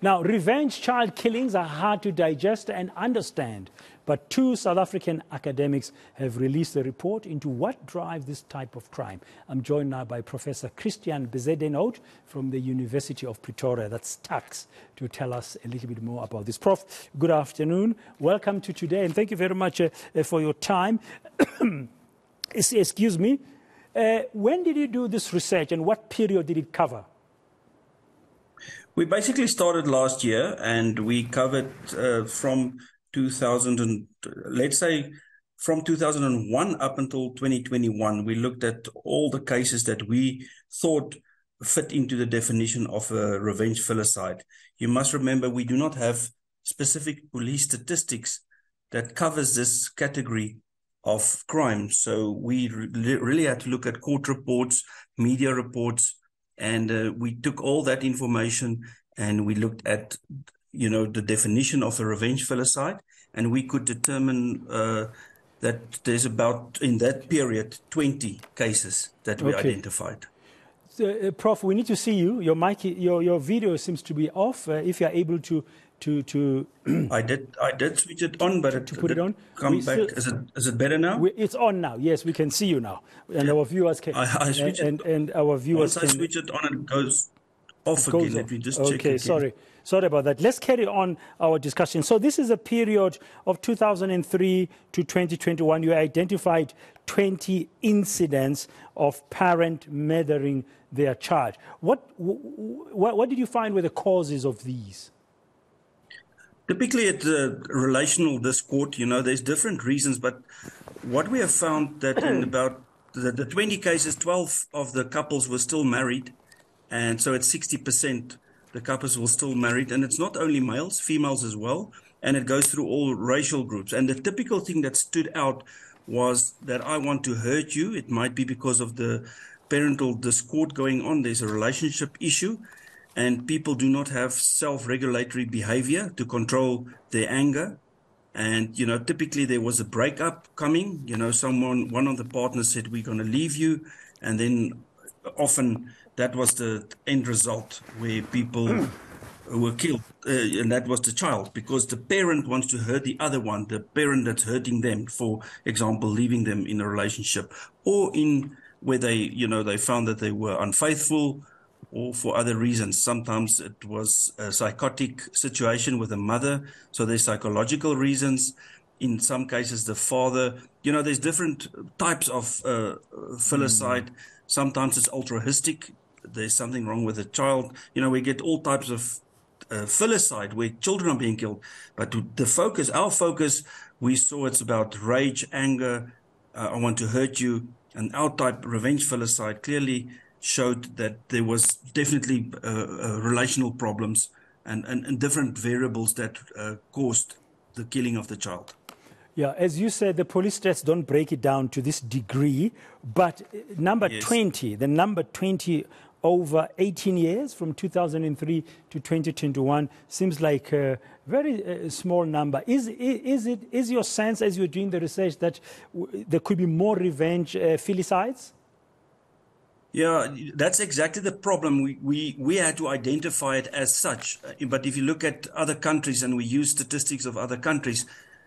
Now, revenge child killings are hard to digest and understand, but two South African academics have released a report into what drives this type of crime. I'm joined now by Professor Christiaan Bezuidenhout from the University of Pretoria, that's TAX, to tell us a little bit more about this. Prof, good afternoon. Welcome to today, and thank you very much for your time. Excuse me. When did you do this research, and what period did it cover? We basically started last year, and we covered from 2001 up until 2021. We looked at all the cases that we thought fit into the definition of a revenge filicide. You must remember, we do not have specific police statistics that covers this category of crime. So we really had to look at court reports, media reports, and we took all that information and we looked at, the definition of a revenge filicide, and we could determine that there's about, in that period, 20 cases that we identified. So, Prof, we need to see you. Your mic, your video seems to be off. If you're able to I did switch it on, but it put it on. Come back. Is it better now? It's on now. Yes, we can see you now, and our viewers can. I switch it. And our viewers Once I switch it on, it goes off again. Let me just check again. Sorry about that. Let's carry on our discussion. So this is a period of 2003 to 2021. You identified 20 incidents of parent murdering their child. What did you find were the causes of these? Typically, it's relational discord. There's different reasons, but what we have found that in about the 20 cases, 12 of the couples were still married, and so it's 60% the couples were still married, and it's not only males, females as well, and it goes through all racial groups. And the typical thing that stood out was that I want to hurt you. It might be because of the parental discord going on. There's a relationship issue. And people do not have self-regulatory behavior to control their anger. And, typically there was a breakup coming. One of the partners said, we're going to leave you. And then often that was the end result where people were killed. And that was the child, because the parent wants to hurt the other one, the parent that's hurting them, for example, leaving them in a relationship, or in where they found that they were unfaithful, or for other reasons. Sometimes it was a psychotic situation with a mother, so there's psychological reasons. In some cases, the father, there's different types of filicide. Sometimes it's altruistic. There's something wrong with the child. We get all types of filicide where children are being killed. But our focus, we saw it's about rage, anger, I want to hurt you. And our type, revenge filicide, clearly showed that there was definitely relational problems and different variables that caused the killing of the child. Yeah, as you said, the police stats don't break it down to this degree, but number 20, the number 20 over 18 years from 2003 to 2021 seems like a very small number. Is your sense, as you're doing the research, that there could be more revenge filicides? Yeah, that's exactly the problem. We had to identify it as such. But if you look at other countries and we use statistics of other countries,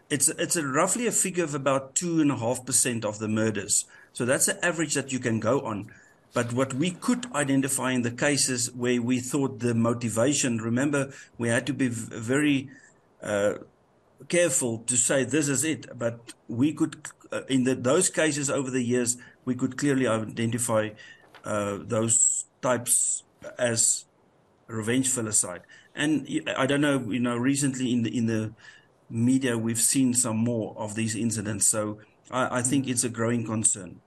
it's roughly a figure of about 2.5% of the murders. So that's the average that you can go on. But what we could identify in the cases where we thought the motivation, remember, we had to be very careful to say this is it. But we could, in those cases over the years, we could clearly identify those types as revenge filicide. And I don't know, recently in the media, we've seen some more of these incidents. So I think it's a growing concern.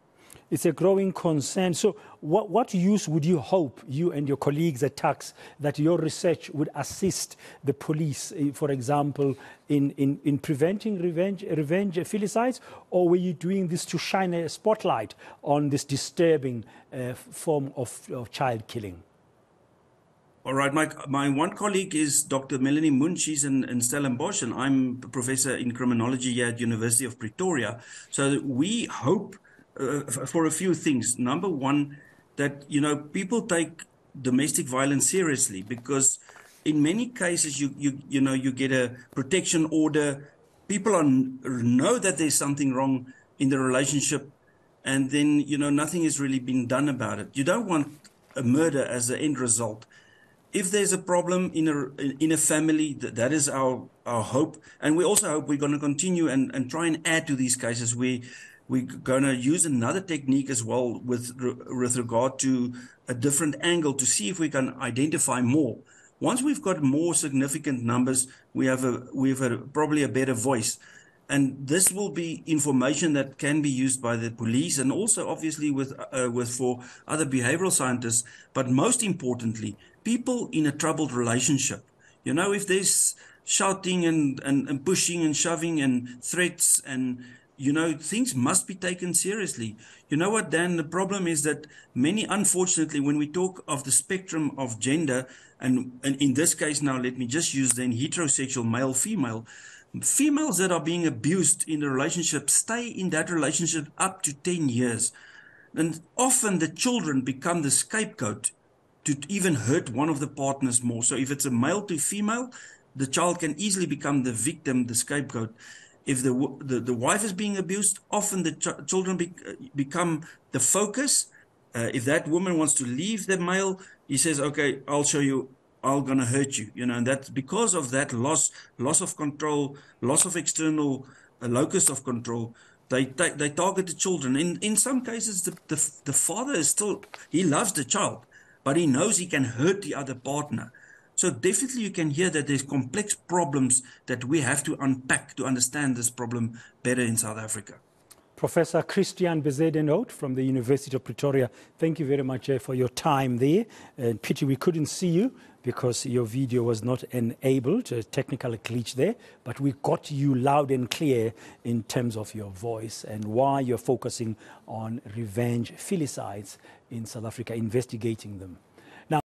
It's a growing concern. So what use would you hope, you and your colleagues at TAX, that your research would assist the police, for example, in preventing revenge filicides? Or were you doing this to shine a spotlight on this disturbing form of child killing? All right, my one colleague is Dr. Melanie Moon. She's in Stellenbosch, and I'm a professor in criminology here at University of Pretoria. So we hope for a few things. Number one, that people take domestic violence seriously, because in many cases, you get a protection order. People know that there's something wrong in the relationship, and then, nothing has really been done about it. You don't want a murder as the end result. If there's a problem in a family, that is our hope. And we also hope we're going to continue and try and add to these cases. We're going to use another technique as well with regard to a different angle to see if we can identify more. Once we've got more significant numbers, we have probably a better voice. And this will be information that can be used by the police and also obviously for other behavioral scientists. But most importantly, people in a troubled relationship. If there's shouting and pushing and shoving and threats and, things must be taken seriously. You know what, Dan? The problem is that unfortunately, when we talk of the spectrum of gender, and in this case now, let me just use then heterosexual male-female, females that are being abused in the relationship stay in that relationship up to 10 years. And often the children become the scapegoat to even hurt one of the partners more. So if it's a male to female, the child can easily become the victim, the scapegoat. If the wife is being abused, often the children become the focus. If that woman wants to leave the male, he says, okay, I'll show you, I'm going to hurt you. And that's because of that loss of control, loss of external locus of control. They target the children. In some cases, the father is still, he loves the child, but he knows he can hurt the other partner. So definitely you can hear that there's complex problems that we have to unpack to understand this problem better in South Africa. Professor Christiaan Bezuidenhout from the University of Pretoria, thank you very much for your time there. And pity we couldn't see you because your video was not enabled, a technical glitch there, but we got you loud and clear in terms of your voice and why you're focusing on revenge filicides in South Africa, investigating them.